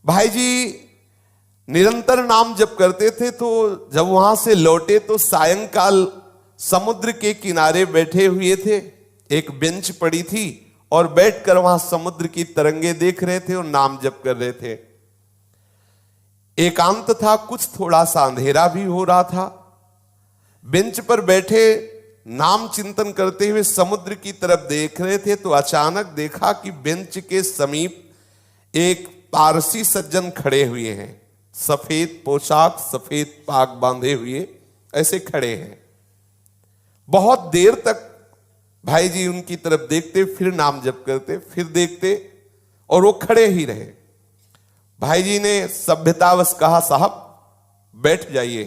भाई जी निरंतर नाम जप करते थे, तो जब वहां से लौटे तो सायंकाल समुद्र के किनारे बैठे हुए थे। एक बेंच पड़ी थी और बैठकर वहां समुद्र की तरंगे देख रहे थे और नाम जप कर रहे थे। एकांत था, कुछ थोड़ा सा अंधेरा भी हो रहा था। बेंच पर बैठे नाम चिंतन करते हुए समुद्र की तरफ देख रहे थे, तो अचानक देखा कि बेंच के समीप एक पारसी सज्जन खड़े हुए हैं। सफेद पोशाक, सफेद पाग बांधे हुए ऐसे खड़े हैं। बहुत देर तक भाई जी उनकी तरफ देखते, फिर नाम जप करते, फिर देखते और वो खड़े ही रहे। भाई जी ने सभ्यतावश कहा, साहब बैठ जाइए।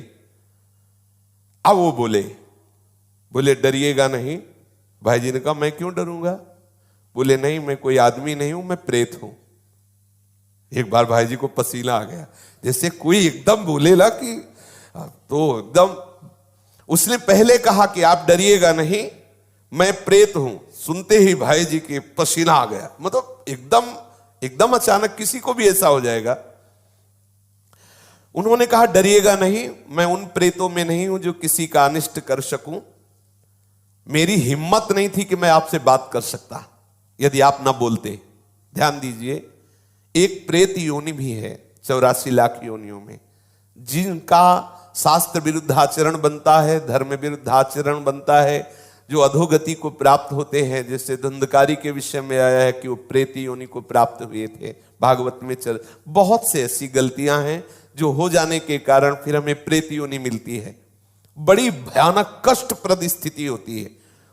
अब वो बोले डरिएगा नहीं। भाई जी ने कहा, मैं क्यों डरूंगा? बोले नहीं, मैं कोई आदमी नहीं हूं, मैं प्रेत हूं। एक बार भाई जी को पसीना आ गया, जैसे कोई एकदम बोलेला कि तो एकदम। उसने पहले कहा कि आप डरिएगा नहीं, मैं प्रेत हूं। सुनते ही भाई जी के पसीना आ गया। मतलब एकदम अचानक किसी को भी ऐसा हो जाएगा। उन्होंने कहा, डरिएगा नहीं, मैं उन प्रेतों में नहीं हूं जो किसी का अनिष्ट कर सकूं। मेरी हिम्मत नहीं थी कि मैं आपसे बात कर सकता यदि आप ना बोलते। ध्यान दीजिए, एक प्रेत योनि भी है 84 लाख योनियों में, जिनका शास्त्र विरुद्ध आचरण बनता है, धर्म विरुद्ध आचरण बनता है, जो अधोगति को प्राप्त होते हैं। जैसे धंधकारी के विषय में आया है कि वो प्रेत योनि को प्राप्त हुए थे, भागवत में बहुत से ऐसी गलतियां हैं जो हो जाने के कारण फिर हमें प्रेत योनि मिलती है। बड़ी भयानक कष्टप्रद स्थिति होती है।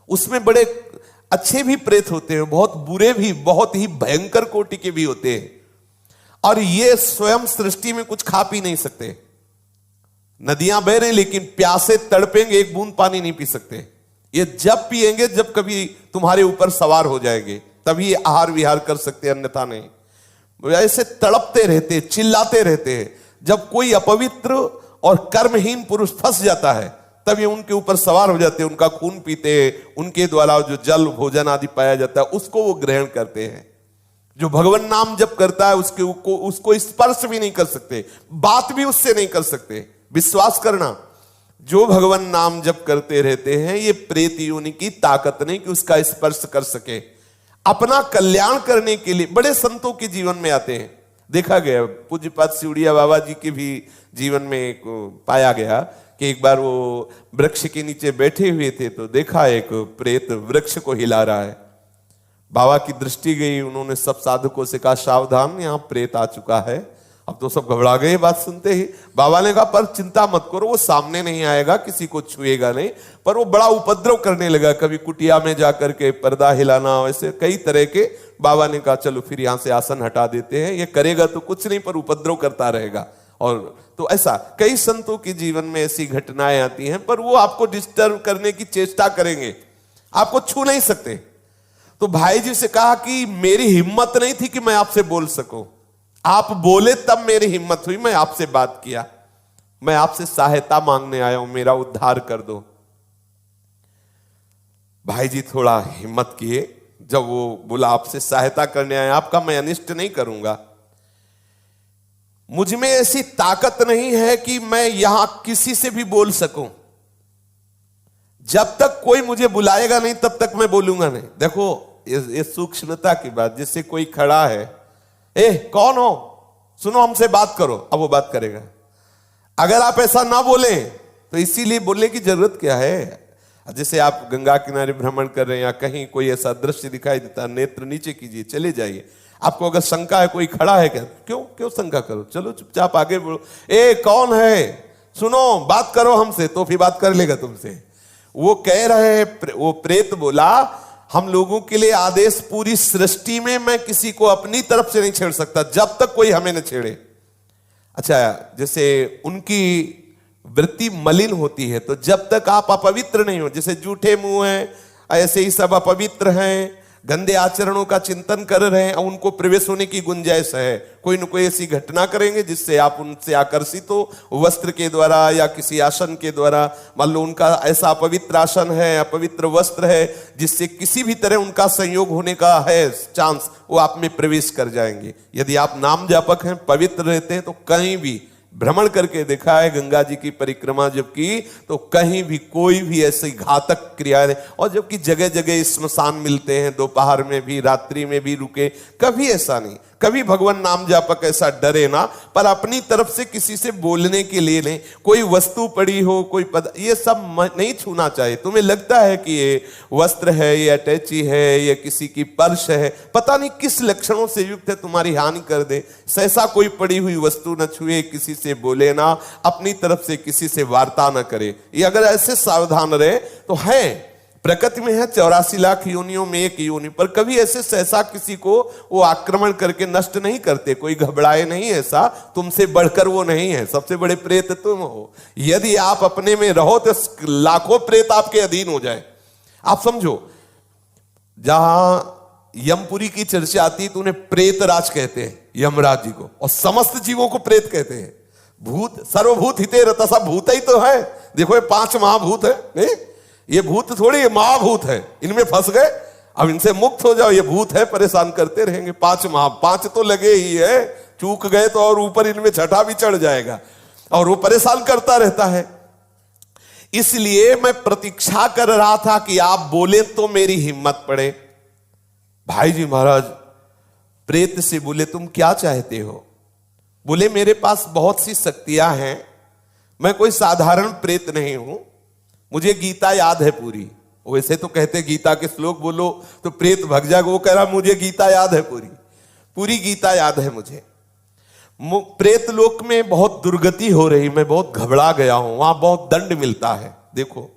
उसमें बड़े अच्छे भी प्रेत होते हैं, बहुत बुरे भी, बहुत ही भयंकर कोटि के भी होते हैं। और ये स्वयं सृष्टि में कुछ खा पी नहीं सकते। नदियां बह रही लेकिन प्यासे तड़पेंगे, एक बूंद पानी नहीं पी सकते। ये जब पिएंगे जब कभी तुम्हारे ऊपर सवार हो जाएंगे, तभी ये आहार विहार कर सकते, अन्यथा नहीं। ऐसे तड़पते रहते, चिल्लाते रहते हैं। जब कोई अपवित्र और कर्महीन पुरुष फंस जाता है, तब ये उनके ऊपर सवार हो जाते हैं, उनका खून पीते, उनके द्वारा जो जल भोजन आदि पाया जाता है उसको वो ग्रहण करते हैं। जो भगवान नाम जप करता है उसको स्पर्श भी नहीं कर सकते, बात भी उससे नहीं कर सकते। विश्वास करना, जो भगवान नाम जप करते रहते हैं, ये प्रेत योनि की ताकत नहीं कि उसका स्पर्श कर सके। अपना कल्याण करने के लिए बड़े संतों के जीवन में आते हैं। देखा गया पूज्यपाद सिउड़िया बाबा जी के भी जीवन में एक पाया गया कि एक बार वो वृक्ष के नीचे बैठे हुए थे, तो देखा एक प्रेत वृक्ष को हिला रहा है। बाबा की दृष्टि गई, उन्होंने सब साधकों से कहा, सावधान, यहां प्रेत आ चुका है। अब तो सब घबरा गए बात सुनते ही। बाबा ने कहा, पर चिंता मत करो, वो सामने नहीं आएगा, किसी को छुएगा नहीं। पर वो बड़ा उपद्रव करने लगा, कभी कुटिया में जाकर के पर्दा हिलाना, वैसे कई तरह के। बाबा ने कहा, चलो फिर यहां से आसन हटा देते हैं, ये करेगा तो कुछ नहीं पर उपद्रव करता रहेगा। और तो ऐसा कई संतों के जीवन में ऐसी घटनाएं आती हैं, पर वो आपको डिस्टर्ब करने की चेष्टा करेंगे, आपको छू नहीं सकते। तो भाई जी से कहा कि मेरी हिम्मत नहीं थी कि मैं आपसे बोल सकूं, आप बोले तब मेरी हिम्मत हुई, मैं आपसे बात किया। मैं आपसे सहायता मांगने आया हूं, मेरा उद्धार कर दो। भाई जी थोड़ा हिम्मत किए। जब वो बोला, आपसे सहायता करने आया, आपका मैं अनिष्ट नहीं करूंगा, मुझ में ऐसी ताकत नहीं है कि मैं यहां किसी से भी बोल सकूं। जब तक कोई मुझे बुलाएगा नहीं तब तक मैं बोलूंगा नहीं। देखो ये सूक्ष्मता की बात। जैसे कोई खड़ा है, कौन हो, सुनो हमसे बात करो, अब वो बात करेगा। अगर आप ऐसा ना बोले तो इसीलिए बोलने की जरूरत क्या है। जैसे आप गंगा किनारे भ्रमण कर रहे हैं या कहीं कोई ऐसा दृश्य दिखाई देता, नेत्र नीचे कीजिए, चले जाइए। आपको अगर शंका है कोई खड़ा है क्या, क्यों शंका करो, चलो चुपचाप आगे बोलो, कौन है, सुनो बात करो हमसे, तो फिर बात कर लेगा तुमसे। वो कह रहे हैं, वो प्रेत बोला, हम लोगों के लिए आदेश, पूरी सृष्टि में मैं किसी को अपनी तरफ से नहीं छेड़ सकता जब तक कोई हमें न छेड़े। अच्छा, जैसे उनकी वृत्ति मलिन होती है, तो जब तक आप अपवित्र नहीं हो, जैसे जूठे मुंह हैं, ऐसे ही सब अपवित्र हैं, गंदे आचरणों का चिंतन कर रहे हैं और उनको प्रवेश होने की गुंजाइश है, कोई न कोई ऐसी घटना करेंगे जिससे आप उनसे आकर्षित हो, वस्त्र के द्वारा या किसी आसन के द्वारा। मान लो उनका ऐसा अपवित्र आसन है, अपवित्र वस्त्र है, जिससे किसी भी तरह उनका संयोग होने का है चांस, वो आप में प्रवेश कर जाएंगे। यदि आप नाम जापक हैं, पवित्र रहते हैं, तो कहीं भी भ्रमण करके देखा है गंगा जी की परिक्रमा जब की, तो कहीं भी कोई भी ऐसी घातक क्रिया नहीं। और जबकि जगह जगह स्मशान मिलते हैं, दोपहर में भी रात्रि में भी रुके, कभी ऐसा नहीं, कभी भगवान नाम जापक ऐसा डरे ना, पर अपनी तरफ से किसी से बोलने के लिए नहीं। कोई वस्तु पड़ी हो, कोई पद, ये सब नहीं छूना चाहिए। तुम्हें लगता है कि ये वस्त्र है, ये अटैची है, ये किसी की पर्स है, पता नहीं किस लक्षणों से युक्त है, तुम्हारी हानि कर दे, ऐसा कोई पड़ी हुई वस्तु न छुए, किसी से बोले ना, अपनी तरफ से किसी से वार्ता न करे। ये अगर ऐसे सावधान रहे तो है, प्रकृति में है 84 लाख योनियों में एक योनि, पर कभी ऐसे सहसा किसी को वो आक्रमण करके नष्ट नहीं करते, कोई घबराए नहीं, ऐसा तुमसे बढ़कर वो नहीं है, सबसे बड़े प्रेत तुम हो। यदि आप अपने में रहो तो लाखों प्रेत आपके अधीन हो जाए। आप समझो, जहां यमपुरी की चर्चा आती है तो उन्हें प्रेत राज कहते हैं, यमराज जी को, और समस्त जीवों को प्रेत कहते हैं। भूत सर्वभूत हिते रता, सब भूत ही तो है। देखो ये 5 महाभूत है, नहीं ये भूत थोड़ी, ये महाभूत है, इनमें फंस गए, अब इनसे मुक्त हो जाओ, ये भूत है, परेशान करते रहेंगे। 5 तो लगे ही है, चूक गए तो और ऊपर इनमें छठा भी चढ़ जाएगा, और वो परेशान करता रहता है। इसलिए मैं प्रतीक्षा कर रहा था कि आप बोले तो मेरी हिम्मत पड़े। भाई जी महाराज प्रेत से बोले, तुम क्या चाहते हो? बोले, मेरे पास बहुत सी शक्तियां हैं, मैं कोई साधारण प्रेत नहीं हूं, मुझे गीता याद है पूरी। वैसे तो कहते गीता के श्लोक बोलो तो प्रेत भग जाएगा, वो कह रहा मुझे गीता याद है पूरी गीता याद है मुझे। प्रेत लोक में बहुत दुर्गति हो रही, मैं बहुत घबरा गया हूं, वहां बहुत दंड मिलता है। देखो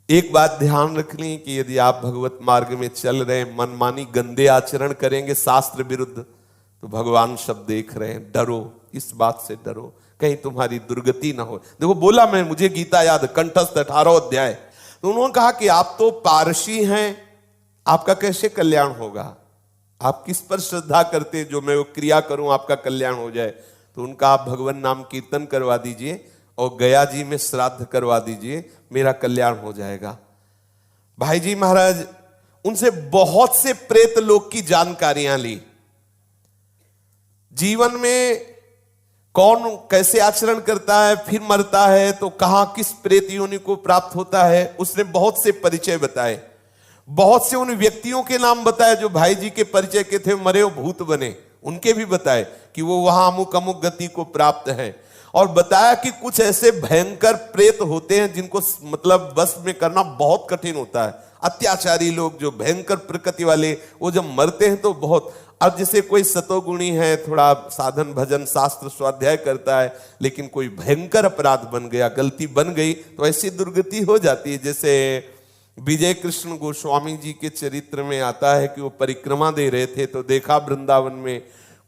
एक बात ध्यान रखनी कि यदि आप भगवत मार्ग में चल रहे हैं, मनमानी गंदे आचरण करेंगे शास्त्र विरुद्ध, तो भगवान सब देख रहे हैं, डरो, इस बात से डरो, कहीं तुम्हारी दुर्गति ना हो। देखो बोला मैं, मुझे गीता याद, कंठस्थ 18 अध्याय। तो उन्होंने कहा कि आप तो पारसी हैं, आपका कैसे कल्याण होगा? आप किस पर श्रद्धा करते हैं जो मैं वो क्रिया करूं आपका कल्याण हो जाए? तो उनका आप भगवान नाम कीर्तन करवा दीजिए और गया जी में श्राद्ध करवा दीजिए, मेरा कल्याण हो जाएगा। भाई जी महाराज उनसे बहुत से प्रेत लोक की जानकारियां ली, जीवन में कौन कैसे आचरण करता है, फिर मरता है तो कहां किस प्रेत योनि को प्राप्त होता है, उसने बहुत से परिचय बताए, बहुत से उन व्यक्तियों के नाम बताए जो भाई जी के परिचय के थे, मरे वो भूत बने, उनके भी बताए कि वो वहां अमुक अमुक गति को प्राप्त है। और बताया कि कुछ ऐसे भयंकर प्रेत होते हैं जिनको मतलब बस में करना बहुत कठिन होता है, अत्याचारी लोग जो भयंकर प्रकृति वाले, वो जब मरते हैं तो बहुत। अब जैसे कोई सतोगुणी है, थोड़ा साधन भजन शास्त्र स्वाध्याय करता है, लेकिन कोई भयंकर अपराध बन गया, गलती बन गई, तो ऐसी दुर्गति हो जाती है। जैसे विजय कृष्ण गोस्वामी जी के चरित्र में आता है कि वो परिक्रमा दे रहे थे, तो देखा वृंदावन में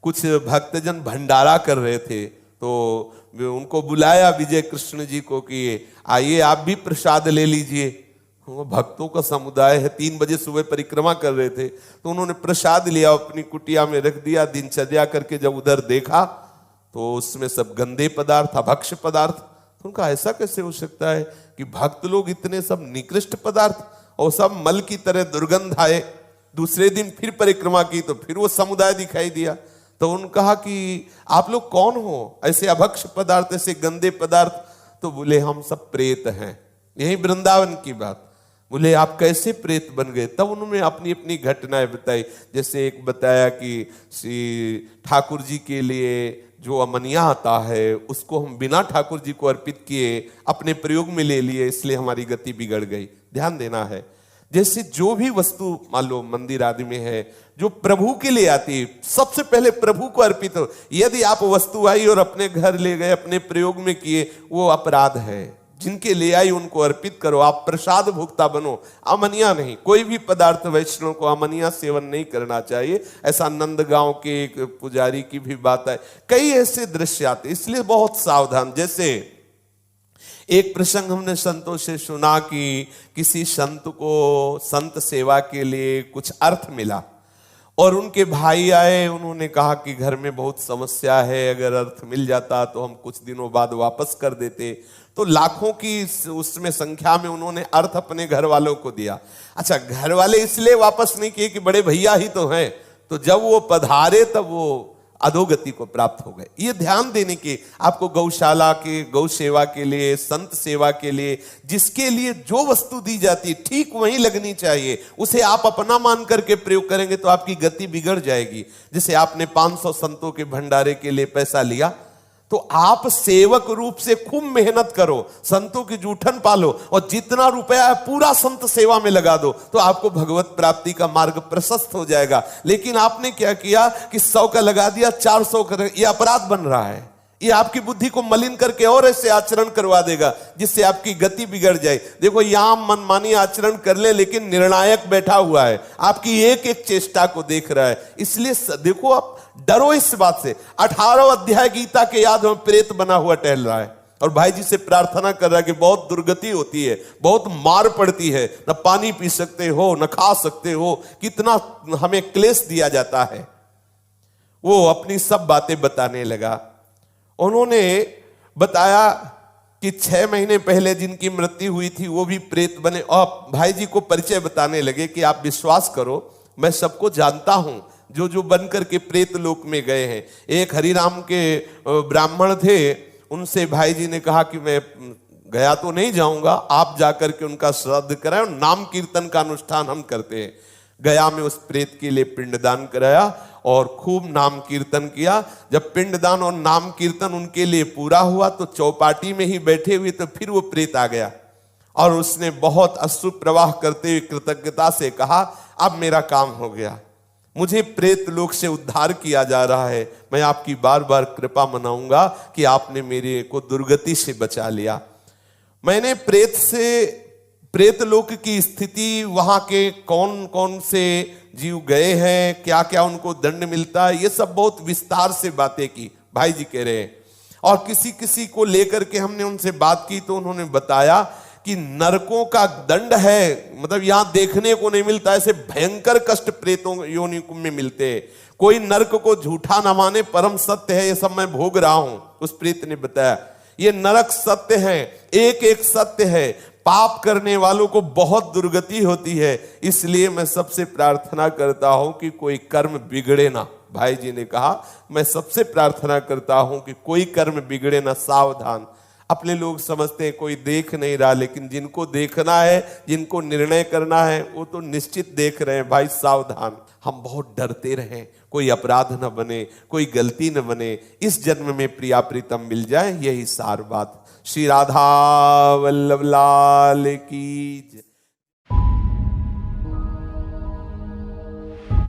कुछ भक्तजन भंडारा कर रहे थे, तो उनको बुलाया विजय कृष्ण जी को कि आइए आप भी प्रसाद ले लीजिए। भक्तों का समुदाय है, 3 बजे सुबह परिक्रमा कर रहे थे, तो उन्होंने प्रसाद लिया, अपनी कुटिया में रख दिया। दिनचर्या करके जब उधर देखा तो उसमें सब गंदे पदार्थ, अभक्ष्य पदार्थ। तो उनका ऐसा कैसे हो सकता है कि भक्त लोग इतने सब निकृष्ट पदार्थ, और सब मल की तरह दुर्गंध आए। दूसरे दिन फिर परिक्रमा की तो फिर वो समुदाय दिखाई दिया। तो उन्होंने कहा कि आप लोग कौन हो, ऐसे अभक्ष्य पदार्थ, ऐसे गंदे पदार्थ? तो बोले हम सब प्रेत हैं। यही वृंदावन की बात। बोले आप कैसे प्रेत बन गए? तब उन्होंने अपनी अपनी घटनाएं बताई। जैसे एक बताया कि श्री ठाकुर जी के लिए जो अमनिया आता है उसको हम बिना ठाकुर जी को अर्पित किए अपने प्रयोग में ले लिए, इसलिए हमारी गति बिगड़ गई। ध्यान देना है, जैसे जो भी वस्तु मान लो मंदिर आदि में है जो प्रभु के लिए आती है, सबसे पहले प्रभु को अर्पित हो। यदि आप वस्तु आई और अपने घर ले गए, अपने प्रयोग में किए, वो अपराध है। जिनके ले आई उनको अर्पित करो, आप प्रसाद भोक्ता बनो, अमनिया नहीं। कोई भी पदार्थ वैष्णव को अमनिया सेवन नहीं करना चाहिए। ऐसा नंदगांव के एक पुजारी की भी बात है। कई ऐसे दृश्य आते, इसलिए बहुत सावधान। जैसे एक प्रसंग हमने संतों से सुना कि किसी संत को संत सेवा के लिए कुछ अर्थ मिला और उनके भाई आए, उन्होंने कहा कि घर में बहुत समस्या है, अगर अर्थ मिल जाता तो हम कुछ दिनों बाद वापस कर देते। तो लाखों की उसमें संख्या में उन्होंने अर्थ अपने घर वालों को दिया। अच्छा, घर वाले इसलिए वापस नहीं किए कि बड़े भैया ही तो हैं, तो जब वो पधारे तब वो अधोगति को प्राप्त हो गए। ये ध्यान देने की आपको गौशाला के गौ सेवा के लिए, संत सेवा के लिए, जिसके लिए जो वस्तु दी जाती है ठीक वही लगनी चाहिए। उसे आप अपना मान करके प्रयोग करेंगे तो आपकी गति बिगड़ जाएगी। जैसे आपने 500 संतों के भंडारे के लिए पैसा लिया, तो आप सेवक रूप से खूब मेहनत करो, संतों की जूठन पालो और जितना रुपया है पूरा संत सेवा में लगा दो, तो आपको भगवत प्राप्ति का मार्ग प्रशस्त हो जाएगा। लेकिन आपने क्या किया कि 100 का लगा दिया, 400 का, यह अपराध बन रहा है। ये आपकी बुद्धि को मलिन करके और ऐसे आचरण करवा देगा जिससे आपकी गति बिगड़ जाए। देखो, यहां मनमानी आचरण कर ले, लेकिन निर्णायक बैठा हुआ है, आपकी एक एक चेष्टा को देख रहा है। इसलिए देखो, आप डरो इस बात से। 18 अध्याय गीता के याद में प्रेत बना हुआ टहल रहा है और भाई जी से प्रार्थना कर रहा है कि बहुत दुर्गति होती है, बहुत मार पड़ती है, न पानी पी सकते हो, न खा सकते हो, कितना हमें क्लेश दिया जाता है। वो अपनी सब बातें बताने लगा। उन्होंने बताया कि 6 महीने पहले जिनकी मृत्यु हुई थी वो भी प्रेत बने, और भाई जी को परिचय बताने लगे कि आप विश्वास करो, मैं सबको जानता हूं जो जो बनकर के प्रेत लोक में गए हैं। एक हरिराम के ब्राह्मण थे, उनसे भाई जी ने कहा कि मैं गया तो नहीं जाऊंगा, आप जाकर के उनका श्राद्ध कराएं और नाम कीर्तन का अनुष्ठान हम करते हैं। गया में उस प्रेत के लिए पिंडदान कराया और खूब नाम कीर्तन किया। जब पिंडदान और नाम कीर्तन उनके लिए पूरा हुआ तो चौपाटी में ही बैठे हुए तो फिर वो प्रेत आ गया और उसने बहुत अश्रु प्रवाह करते हुए कृतज्ञता से कहा, अब मेरा काम हो गया, मुझे प्रेत लोक से उद्धार किया जा रहा है, मैं आपकी बार बार कृपा मनाऊंगा कि आपने मेरे को दुर्गति से बचा लिया। मैंने प्रेत लोक की स्थिति, वहां के कौन कौन से जीव गए हैं, क्या क्या उनको दंड मिलता है, ये सब बहुत विस्तार से बातें की। भाई जी कह रहे हैं, और किसी किसी को लेकर के हमने उनसे बात की तो उन्होंने बताया कि नरकों का दंड है, मतलब यहां देखने को नहीं मिलता, ऐसे भयंकर कष्ट प्रेतों योनि में मिलते हैं। कोई नरक को झूठा न माने, परम सत्य है, ये सब मैं भोग रहा हूं। उस प्रेत ने बताया ये नरक सत्य है, एक एक सत्य है, पाप करने वालों को बहुत दुर्गति होती है, इसलिए मैं सबसे प्रार्थना करता हूं कि कोई कर्म बिगड़े ना। भाई जी ने कहा, मैं सबसे प्रार्थना करता हूं कि कोई कर्म बिगड़े ना, सावधान। अपने लोग समझते हैं कोई देख नहीं रहा, लेकिन जिनको देखना है, जिनको निर्णय करना है, वो तो निश्चित देख रहे हैं। भाई सावधान, हम बहुत डरते रहें, कोई अपराध न बने, कोई गलती न बने, इस जन्म में प्रिया प्रीतम मिल जाए, यही सार बात। श्री राधा वल्लभ लाल की जय।